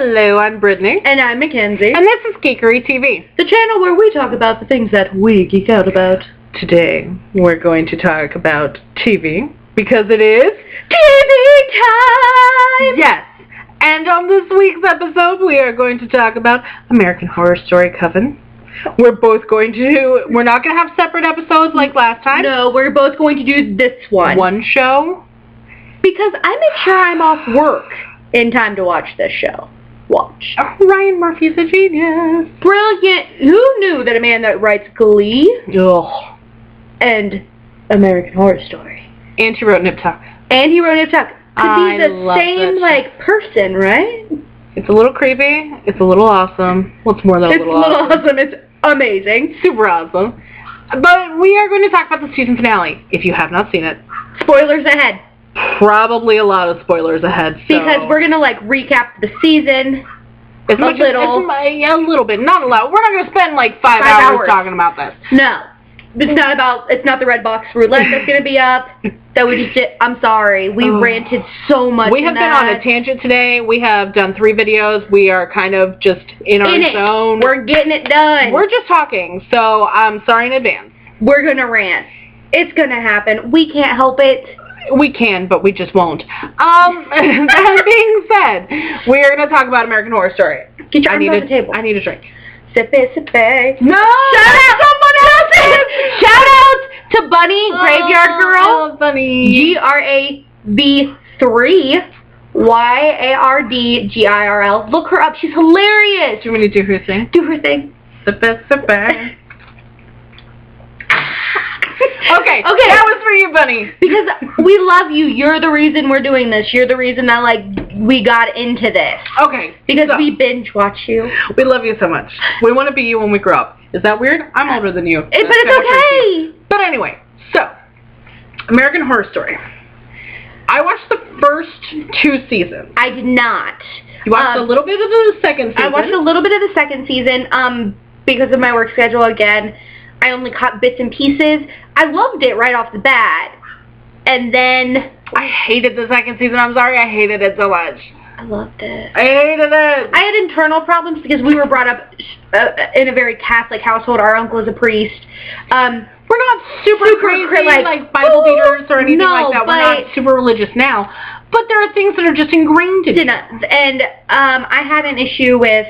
Hello, I'm Brittany. And I'm Mackenzie. And this is Geekery TV. The channel where we talk about the things that we geek out about. Today, we're going to talk about TV, because it is TV time! Yes! And on this week's episode, we are going to talk about American Horror Story Coven. We're not going to have separate episodes like last time. No, we're both going to do this one. One show. Because I make sure I'm off work in time to watch this show. Watch. Ryan Murphy's a genius. Brilliant. Who knew that a man that writes Glee Ugh. and American Horror Story. And he wrote Nip Tuck. And he wrote Nip Tuck. Could be the love same, person, right? It's a little creepy. It's a little awesome. What's more than a little awesome? It's a little awesome. It's amazing. Super awesome. But we are going to talk about the season finale, if you have not seen it. Spoilers ahead. Probably a lot of spoilers ahead. So. Because we're going to, recap the season a little bit. Not a lot. We're not going to spend, 5 hours talking about this. No. It's not the Red Box Roulette that's going to be up. That we just did. I'm sorry. We ranted so much. We have been on a tangent today. We have done 3 videos. We are kind of just in our zone. We're getting it done. We're just talking. So I'm sorry in advance. We're going to rant. It's going to happen. We can't help it. We can, but we just won't. That being said, we're going to talk about American Horror Story. Get your arms on the table. I need a drink. Sippy, sippy. No! Shout out! Someone else! Shout out to Bunny, Graveyard Girl. Oh, Bunny. GRAV3 YARDGIRL. Look her up. She's hilarious. Do you want me to do her thing? Do her thing. Sippy, sippy. Okay, that was for you, Bunny. Because we love you. You're the reason we're doing this. You're the reason that, we got into this. Okay. Because we binge watch you. We love you so much. We want to be you when we grow up. Is that weird? I'm older than you. But it's okay. But anyway, so, American Horror Story. I watched the first 2 seasons. I did not. You watched a little bit of the second season. I watched a little bit of the second season, because of my work schedule again. I only caught bits and pieces. I loved it right off the bat. And then... I hated the second season. I'm sorry. I hated it so much. I loved it. I hated it. I had internal problems because we were brought up in a very Catholic household. Our uncle is a priest. We're not super crazy, like Bible beaters or anything like that. We're not super religious now. But there are things that are just ingrained in it. And I had an issue with...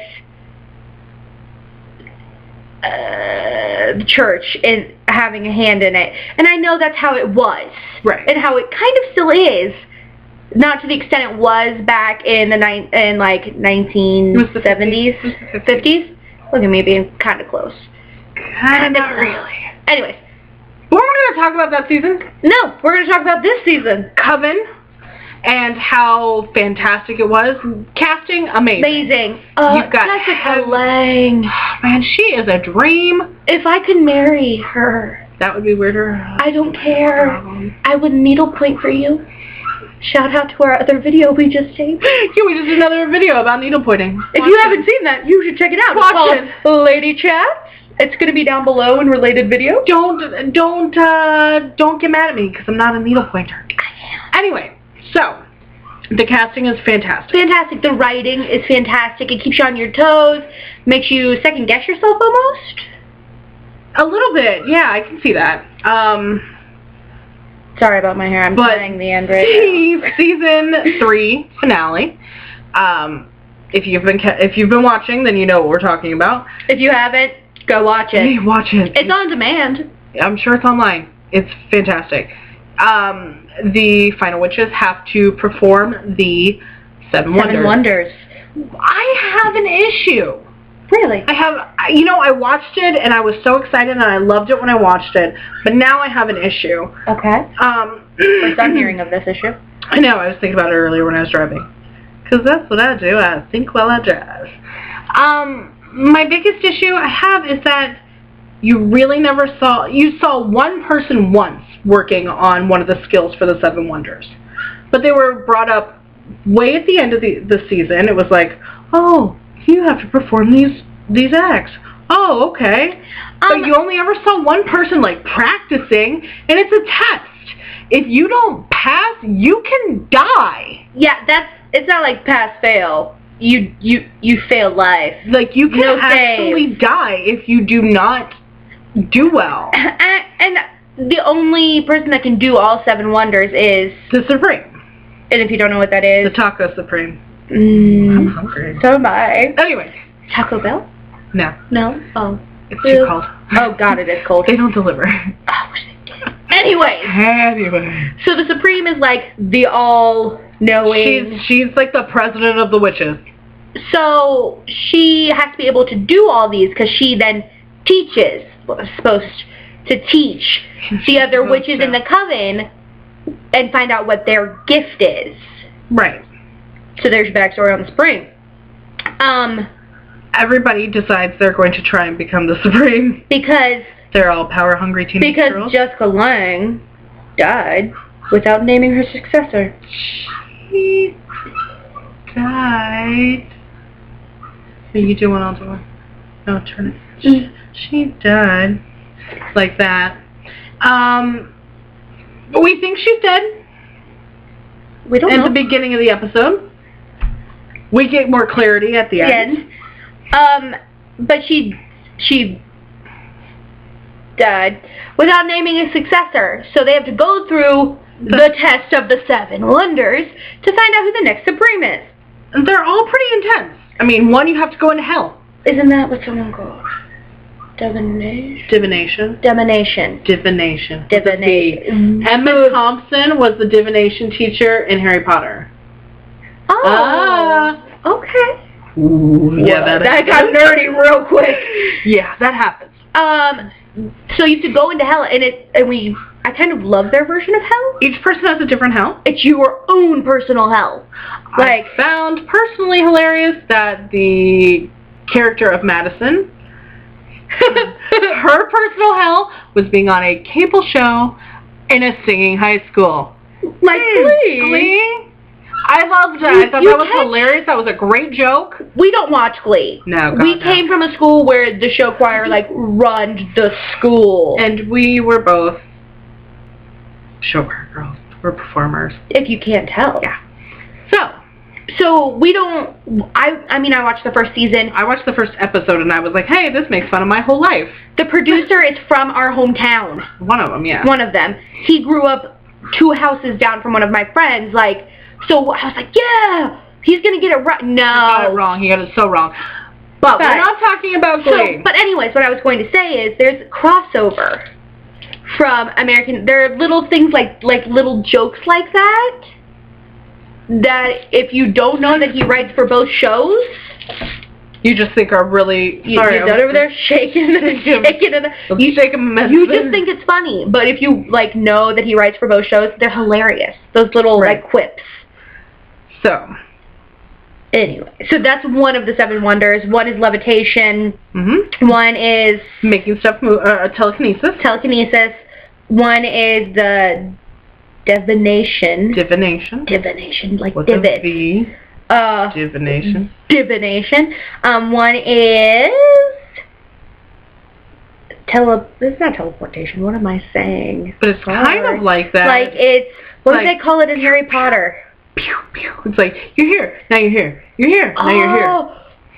the church and having a hand in it, and I know that's how it was, right? And how it kind of still is, not to the extent it was back in the 1970s, 50s. Look at me being kind of close. Kind of, not really. Anyways, we're not going to talk about that season. No, we're going to talk about this season, Coven, and how fantastic it was. Casting, amazing. You've got Jessica Lange. Man, she is a dream. If I could marry her, that would be weirder. I don't care. I would needlepoint for you. Shout out to our other video we just taped. Yeah, we just did another video about needlepointing. If you haven't seen that, you should check it out. Watch it. Lady Chats. It's going to be down below in related video. Don't get mad at me because I'm not a needlepointer. I am. Anyway. So, the casting is fantastic. Fantastic. The writing is fantastic. It keeps you on your toes. Makes you second guess yourself almost. A little bit. Yeah, I can see that. Sorry about my hair. I'm playing the end right now. Season 3 finale. If you've been watching, then you know what we're talking about. If you haven't, go watch it. Hey, watch it. It's on demand. I'm sure it's online. It's fantastic. The final witches have to perform the 7 wonders. I have an issue. Really? I watched it and I was so excited and I loved it when I watched it, but now I have an issue. Okay. First I'm hearing of this issue. I know, I was thinking about it earlier when I was driving. Because that's what I do, I think while I drive. My biggest issue I have is that you saw one person once working on one of the skills for the 7 wonders. But they were brought up way at the end of the season. It was like, oh, you have to perform these acts. Oh, okay. But you only ever saw one person practicing, and it's a test. If you don't pass, you can die. Yeah, it's not like pass fail. you fail life. Like, you can actually die if you do not do well. And the only person that can do all 7 wonders is the Supreme. And if you don't know what that is, the Taco Supreme. I'm hungry. So am I. Anyway. Taco Bell? No. No? Oh. It's too cold. Oh, God, it is cold. They don't deliver. I wish they did. Anyway. So the Supreme is like the all-knowing... She's like the president of the witches. So she has to be able to do all these because she then teaches, supposed to teach the other witches in the Coven and find out what their gift is. Right. So there's your backstory on the Supreme. Everybody decides they're going to try and become the Supreme. Because... they're all power-hungry teenage girls. Because Jessica Lange died without naming her successor. She died... You do one, I'll do one. No, turn it. She died like that. We think she's dead. We don't know. At the beginning of the episode. We get more clarity at the end. But she died without naming a successor. So they have to go through the test of the 7 wonders to find out who the next Supreme is. And they're all pretty intense. I mean, one, you have to go into hell. Isn't that what someone called? Divination? Divination. Divination. Divination. Divination. Emma Thompson was the divination teacher in Harry Potter. Oh. Okay. Ooh, yeah, that got nerdy real quick. Yeah, that happens. So you have to go into hell, I kind of love their version of hell. Each person has a different hell. It's your own personal hell. I found personally hilarious that the character of Madison, her personal hell was being on a cable show in a singing high school. Like Glee. I loved that. I thought that was hilarious. That was a great joke. We don't watch Glee. No, God, we came from a school where the show choir run the school. And we were both show choir girls. We're performers. If you can't tell. Yeah. So we don't... I mean, I watched the first season. I watched the first episode and I was like, hey, this makes fun of my whole life. The producer is from our hometown. One of them, yeah. One of them. He grew up 2 houses down from one of my friends, so I was like, yeah, he's going to get it right. No. He got it wrong. He got it so wrong. But we're not talking about Glee. But anyways, what I was going to say is there's crossover from American... There are little things like little jokes like that if you don't know that he writes for both shows... You just think are really... Sorry, you're over there shaking and shaking. You just think it's funny. But if you, know that he writes for both shows, they're hilarious. Those little, quips. So. Anyway. So that's one of the 7 wonders. One is levitation. Mm-hmm. One is... making stuff move. Telekinesis. Telekinesis. One is the... divination. Divination. Like what's divot. Divination. Divination. One is... It's not teleportation. What am I saying? But it's kind of like that. What do they call it in Harry Potter? Pew, pew. It's like, you're here, now you're here. You're here, now you're here.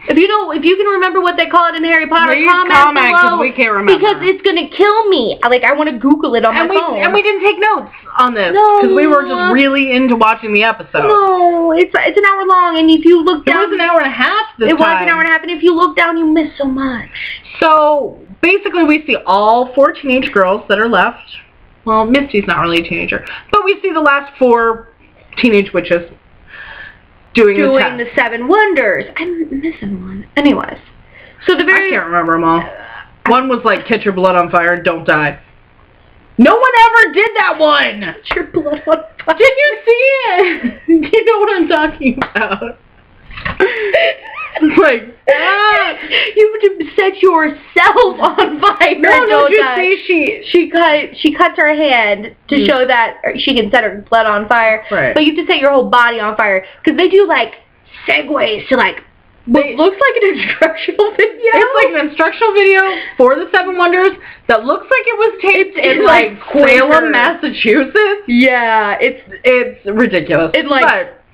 If you can remember what they call it in Harry Potter, comment below, because we can't remember. Because it's gonna kill me. I want to Google it on my phone. And we didn't take notes on this because we were just really into watching the episode. No, it's an hour long, and if you look down, it was an hour and a half. It was an hour and a half, and if you look down, you miss so much. So basically, we see all 4 teenage girls that are left. Well, Misty's not really a teenager, but we see the last 4 teenage witches doing the 7 wonders. I'm missing one. Anyways, so I can't remember them all. One was like, catch your blood on fire and don't die. No one ever did that one. Catch your blood on fire. Did you see it? You know what I'm talking about. You set yourself on fire. No, don't you see? She cuts her hand to show that she can set her blood on fire. Right. But you have to set your whole body on fire because they do segues to what looks like an instructional video. It's like an instructional video for the 7 wonders that looks like it was taped in Salem, Massachusetts. Yeah, it's ridiculous. In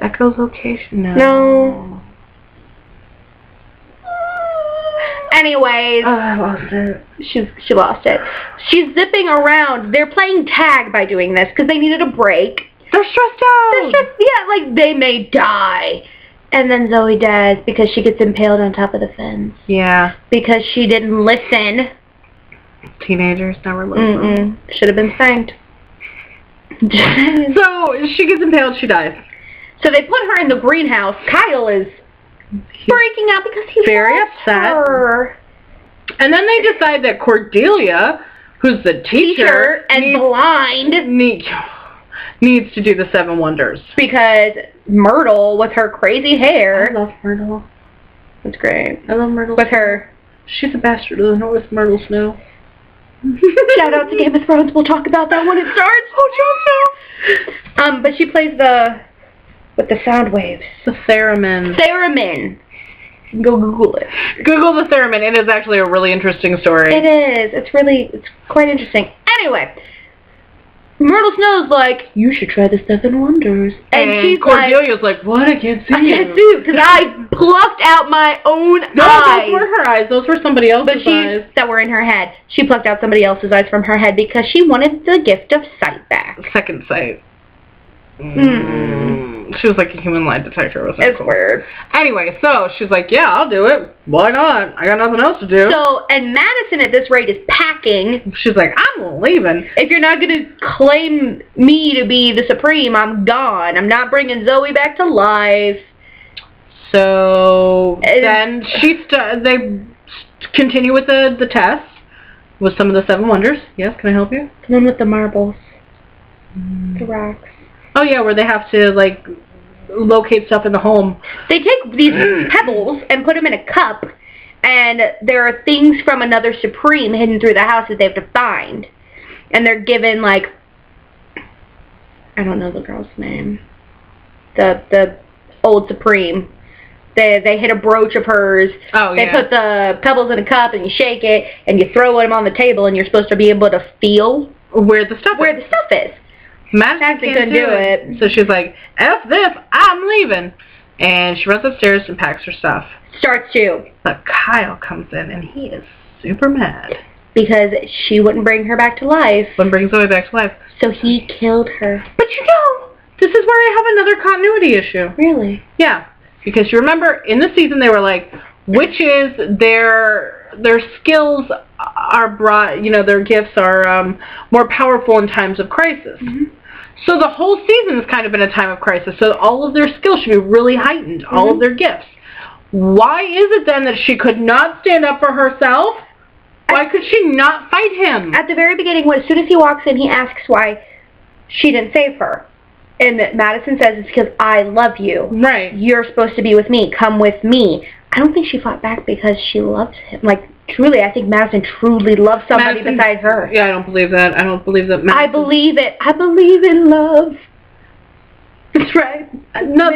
Echolocation? No. Anyways, I lost it. she lost it. She's zipping around. They're playing tag by doing this because they needed a break. They're stressed out. Yeah, like they may die. And then Zoe dies because she gets impaled on top of the fence. Yeah. Because she didn't listen. Teenagers never listen. Should have been spanked. So she gets impaled, she dies. So they put her in the greenhouse. Kyle is freaking out because he's very upset. Her. And then they decide that Cordelia, who's the teacher and blind, needs to do the 7 wonders. Because Myrtle, with her crazy hair. I love Myrtle. That's great. I love Myrtle. With her. She's a bastard of the North, Myrtle Snow. Shout out to Game of Thrones. We'll talk about that when it starts. Oh, Jon Snow. But she plays with the sound waves. The theremin. Theremin. Go Google it. Google the theremin. It is actually a really interesting story. It is. It's quite interesting. Anyway, Myrtle Snow's like, you should try the 7 wonders. And she's Cordelia's like, what? I can't see you. I can't see you because I plucked out my own eyes. No, those were her eyes. Those were somebody else's eyes. That were in her head. She plucked out somebody else's eyes from her head because she wanted the gift of sight back. Second sight. She was like a human lie detector. Wasn't it? It's weird. Anyway, so she's like, yeah, I'll do it. Why not? I got nothing else to do. So, and Madison at this rate is packing. She's like, I'm leaving. If you're not going to claim me to be the Supreme, I'm gone. I'm not bringing Zoe back to life. So, then they continue with the tests with some of the 7 wonders. Yes, can I help you? The one with the marbles. The rocks. Oh, yeah, where they have to, like, locate stuff in the home. They take these pebbles and put them in a cup, and there are things from another Supreme hidden through the house that they have to find. And they're given, like, I don't know the girl's name. The old Supreme. They hit a brooch of hers. Oh, they put the pebbles in a cup, and you shake it, and you throw them on the table, and you're supposed to be able to feel where the stuff is. Madison couldn't do it. So she's like, F this, I'm leaving. And she runs upstairs and packs her stuff. Starts to. But Kyle comes in and he is super mad. Because she wouldn't bring her back to life. Wouldn't bring Zoe back to life. So he killed her. But you know, this is where I have another continuity issue. Really? Yeah. Because you remember, in the season they were like, witches, their skills are brought, their gifts are more powerful in times of crisis. So the whole season is kind of in a time of crisis. So all of their skills should be really heightened, all of their gifts. Why is it then that she could not stand up for herself? Why could she not fight him? At the very beginning, as soon as he walks in, he asks why she didn't save her. And Madison says it's because I love you. Right. You're supposed to be with me. Come with me. I don't think she fought back because she loves him. Like, truly, I think Madison truly loves somebody besides her. Yeah, I don't believe that. I don't believe that Madison... I believe it. I believe in love. That's right. No,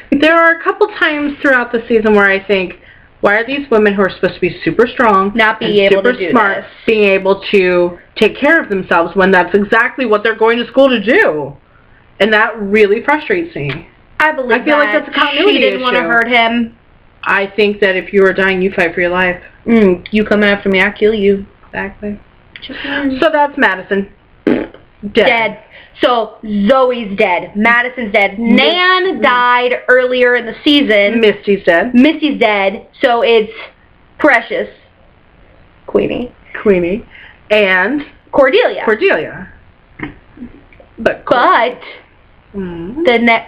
there are a couple times throughout the season where I think, why are these women who are supposed to be super strong, not being able to do smart, this, being able to take care of themselves when that's exactly what they're going to school to do? And that really frustrates me. I feel like that's a continuity issue. She didn't want to hurt him. I think that if you were dying, you fight for your life. You come after me, I'll kill you. Exactly. So that's Madison. Dead. So Zoe's dead. Madison's dead. Nan died earlier in the season. Misty's dead. So it's Precious. Queenie. And Cordelia. But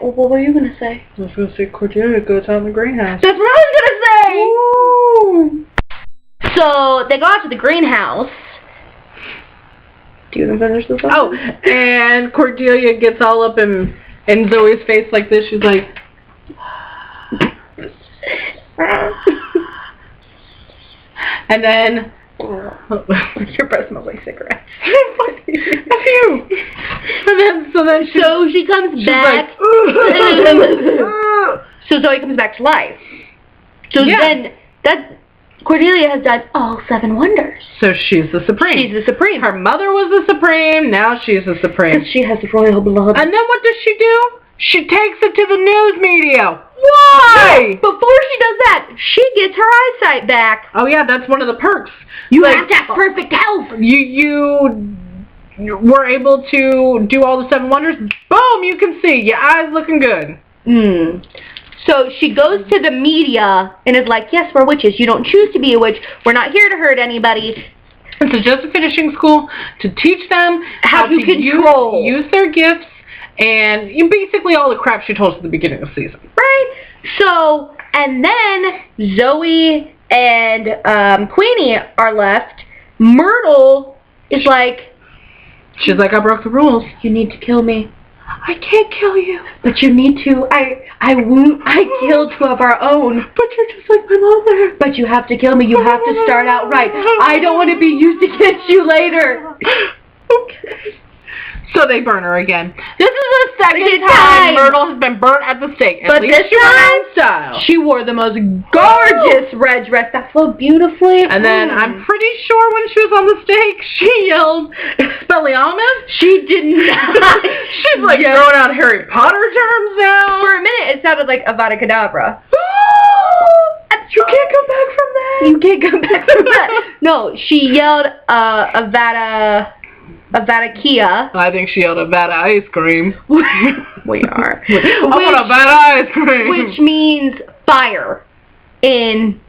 what were you going to say? I was going to say Cordelia goes out in the greenhouse. That's what I was going to say! Woo! So they go out to the greenhouse. Do you want to finish this up? Oh, and Cordelia gets all up in Zoe's face like this. She's like... and then... Your breath smells like cigarettes. So she comes back. So Zoe comes back to life. So then Cordelia has done all 7 wonders. So she's the Supreme. Her mother was the Supreme. Now she's the Supreme. Because she has royal blood. And then what does she do? She takes it to the news media. Why? Before she does that, she gets her eyesight back. Oh yeah, that's one of the perks. You have to have perfect health. You were able to do all the 7 wonders. Boom, you can see. Your eyes looking good. So she goes to the media and is like, yes, we're witches. You don't choose to be a witch. We're not here to hurt anybody. This is just a finishing school to teach them how to control. Use their gifts, and basically all the crap she told us at the beginning of the season. Right? So, and then Zoe and Queenie are left. Myrtle is like... She's like, I broke the rules. You need to kill me. I can't kill you. But you need to. I killed 2 of our own. But you're just like my mother. But you have to kill me. You have to start out right. I don't want to be used against you later. Okay. So they burn her again. This is the second time Myrtle has been burnt at the stake. But this time, she wore the most gorgeous red dress that flowed beautifully. And then I'm pretty sure when she was on the stake, she yelled, Expelliarmus? She did not. She's like throwing out Harry Potter terms now. For a minute, it sounded like Avada Kedavra. You can't come back from that. You can't come back from that. No, she yelled Avada Kia. I think she yelled Avada ice cream. We are. I want Avada ice cream. Which means fire in...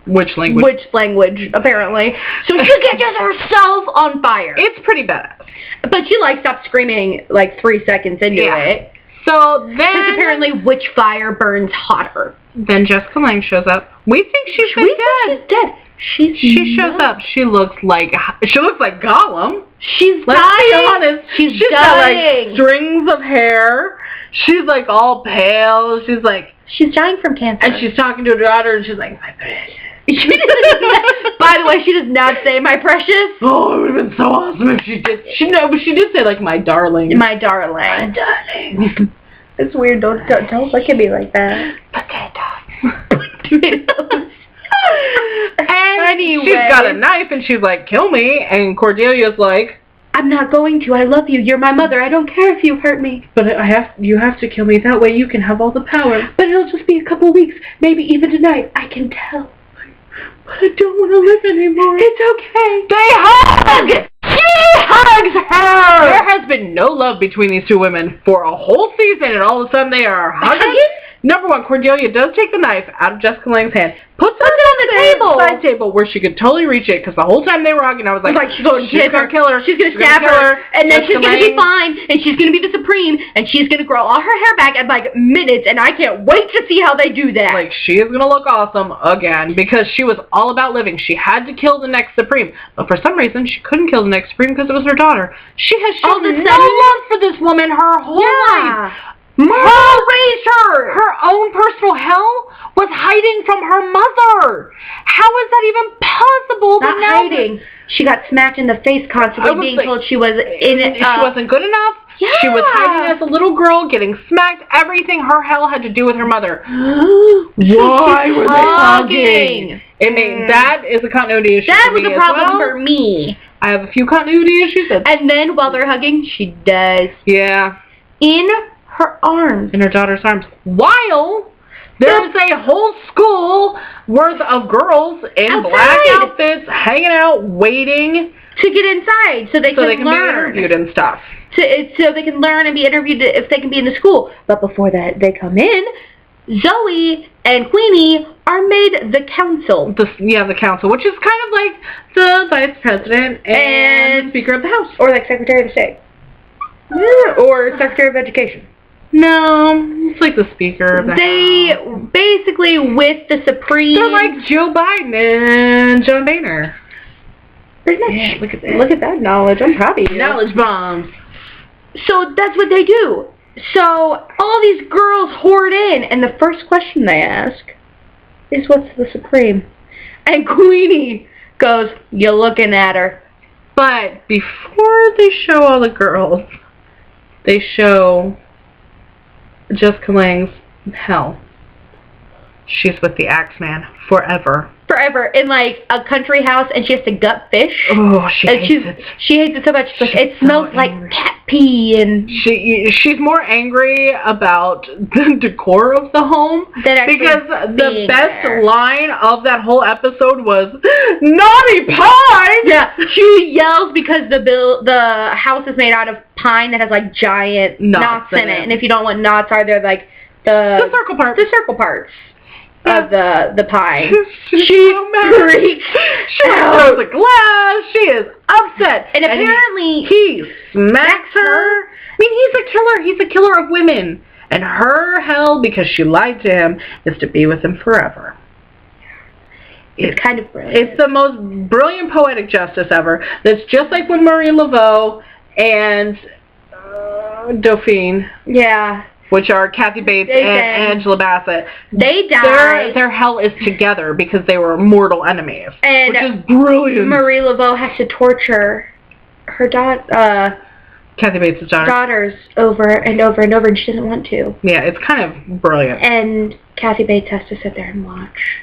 which language? Which language, apparently. So she catches herself on fire. It's pretty badass. But she, stopped screaming, 3 seconds into it. So then... Because apparently witch fire burns hotter. Then Jessica Lange shows up. We think she's dead. She shows up. She looks like Gollum. She's Let's dying. be honest. She's dying. Got strings of hair. She's all pale. She's dying from cancer. And she's talking to her daughter, and she's like, my precious. By the way, she does not say my precious. Oh, it would have been so awesome if she did. But she did say my darling. My darling. My darling. It's weird. Don't look at me like that. Potatoes. And anyway, she's got a knife, and she's like, kill me. And Cordelia's like, I'm not going to. I love you. You're my mother. I don't care if you hurt me. But you have to kill me. That way you can have all the power. But it'll just be a couple weeks. Maybe even tonight. I can tell. But I don't want to live anymore. It's okay. They hug! She hugs her! There has been no love between these 2 women for a whole season, and all of a sudden they are hugging. Number 1, Cordelia does take the knife out of Jessica Lange's hand, puts it on the side table where she could totally reach it, because the whole time they were hugging, I was like she's going to kill her. She's going to stab her, and then she's going to be fine, and she's going to be the Supreme, and she's going to grow all her hair back in minutes, and I can't wait to see how they do that. She is going to look awesome again, because she was all about living. She had to kill the next Supreme, but for some reason she couldn't kill the next Supreme because it was her daughter. She has shown no love for this woman her whole life. Myrtle raised her! Her own personal hell was hiding from her mother! How is that even possible? Not hiding. She got smacked in the face constantly, being told she was she wasn't good enough. Yeah. She was hiding as a little girl, getting smacked. Everything her hell had to do with her mother. Why were they hugging? That is a continuity issue. That was a problem for me. I have a few continuity issues. And then while they're hugging, she dies. Yeah. In her arms. In her daughter's arms. While there's a whole school worth of girls in black outfits hanging out, waiting to get inside so they can learn. Be interviewed and stuff. So they can learn and be interviewed if they can be in the school. But before that, they come in. Zoe and Queenie are made the council. The council, which is kind of like the vice president and Speaker of the House. Or Secretary of State. Yeah. Or Secretary of Education. No, it's like the Speaker of the House. They basically, with the Supreme... They're like Joe Biden and John Boehner. Yeah, look at that knowledge. I'm proud of you. Knowledge bombs. So that's what they do. So all these girls hoard in, and the first question they ask is, what's the Supreme? And Queenie goes, you're looking at her. But before they show all the girls, they show Jessica Lange's hell. She's with the Axeman forever. forever in like a country house, and she has to gut fish. Oh, she hates it. She hates it so much. Like, it smells like cat pee, and she's more angry about the decor of the home because the best line of that whole episode was naughty pine. Yeah, she yells because the house is made out of pine that has like giant knots in it, and if you don't know what knots are, they're like the circle parts. The circle parts. Of the pie. She freaks out. The glass. She is upset. And apparently he smacks her. I mean, he's a killer. He's a killer of women. And her hell, because she lied to him, is to be with him forever. It's kind of brilliant. It's the most brilliant poetic justice ever. That's just like when Marie Laveau and Dauphine. Yeah. Which are Kathy Bates and Angela Bassett. They died. Their hell is together because they were mortal enemies. And which is brilliant. Marie Laveau has to torture her Kathy Bates' daughters over and over and over, and she doesn't want to. Yeah, it's kind of brilliant. And Kathy Bates has to sit there and watch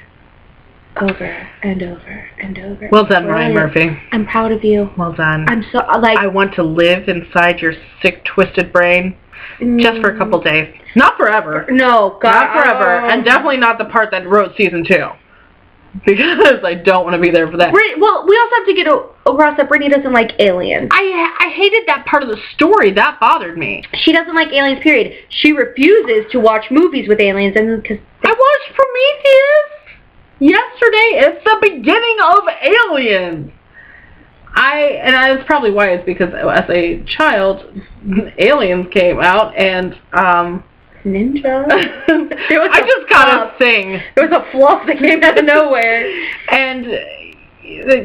over and over and over. Well done, Ryan Murphy. I'm proud of you. Well done. I'm so like. I want to live inside your sick, twisted brain. Just for a couple days. Not forever. No, God. Not forever. And definitely not the part that wrote season 2. Because I don't want to be there for that. Well, we also have to get across that Brittany doesn't like aliens. I hated that part of the story. That bothered me. She doesn't like aliens, period. She refuses to watch movies with aliens. And cause I watched Prometheus yesterday. It's the beginning of Aliens. That's probably why. It's because as a child, Aliens came out and Ninja. I just got a thing. There was a fluff that came out of nowhere. And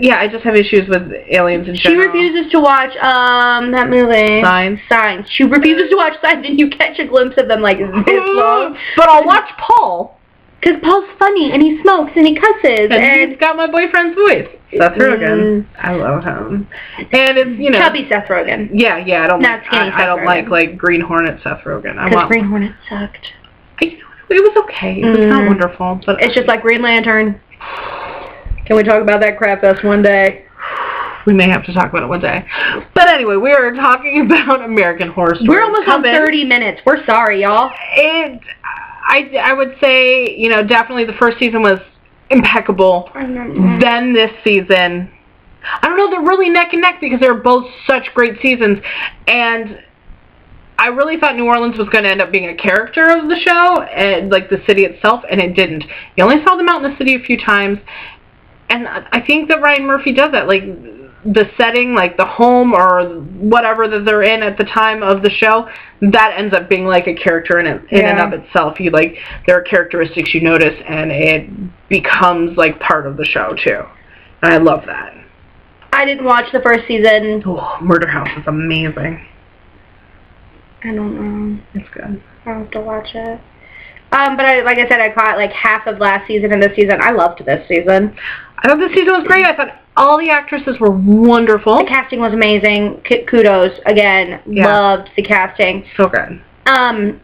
yeah, I just have issues with aliens in general. She refuses to watch that movie. Signs. She refuses to watch Signs, and you catch a glimpse of them like this long. But I'll watch Paul. Because Paul's funny, and he smokes, and he cusses, and he's got my boyfriend's voice. Seth Rogen. I love him. And it's, you know, chubby Seth Rogen. Yeah, I don't Not skinny I don't like Green Hornet Seth Rogen. Because Green Hornet sucked. It was okay. It was not wonderful, but it's just like Green Lantern. Can we talk about that crap fest one day? We may have to talk about it one day. But anyway, we are talking about American Horror Story. We're almost on 30 minutes. We're sorry, y'all. I would say, you know, definitely the first season was impeccable. Then this season, I don't know, they're really neck and neck because they're both such great seasons. And I really thought New Orleans was going to end up being a character of the show, and like the city itself, and it didn't. You only saw them out in the city a few times. And I think that Ryan Murphy does that. Like, the setting, like the home or whatever that they're in at the time of the show, that ends up being like a character in and of itself. You like, there are characteristics you notice, and it becomes like part of the show too. And I love that. I didn't watch the first season. Oh, Murder House is amazing. I don't know. It's good. I'll have to watch it. But like I said, I caught like half of last season and this season. I loved this season. I thought this season was great. I thought all the actresses were wonderful. The casting was amazing. Kudos again. Yeah. Loved the casting. So good. I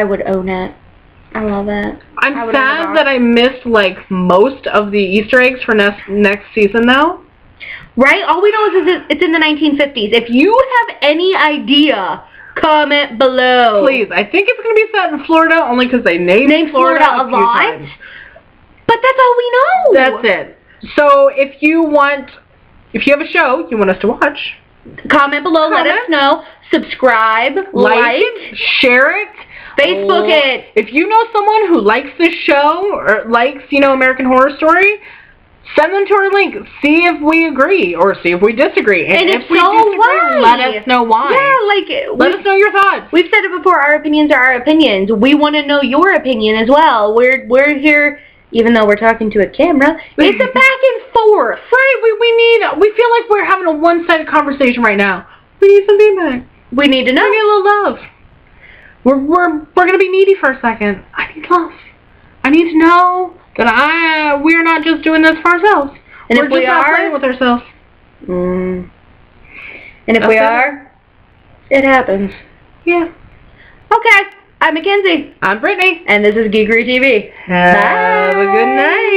would own it. I love it. I'm sad that I missed like most of the Easter eggs for next season though. Right? All we know is it's in the 1950s. If you have any idea, comment below. Please. I think it's going to be set in Florida only because they named Florida a few times. But that's all we know. That's it. So if you have a show you want us to watch, comment below, let us know, subscribe, like, share it, Facebook it. If you know someone who likes this show or likes, you know, American Horror Story, send them to our link. See if we agree or see if we disagree. And if we disagree, let us know why. Yeah, let us know your thoughts. We've said it before, our opinions are our opinions. We want to know your opinion as well. We're here. Even though we're talking to a camera, it's a back and forth. Right, we feel like we're having a one-sided conversation right now. We need some feedback. We need to know. We need a little love. We're gonna be needy for a second. I need love. I need to know that we're not just doing this for ourselves. And we're just not playing with ourselves. And if we are, it happens. Yeah. Okay. I'm Mackenzie. I'm Brittany. And this is Geekery TV. Have a good night.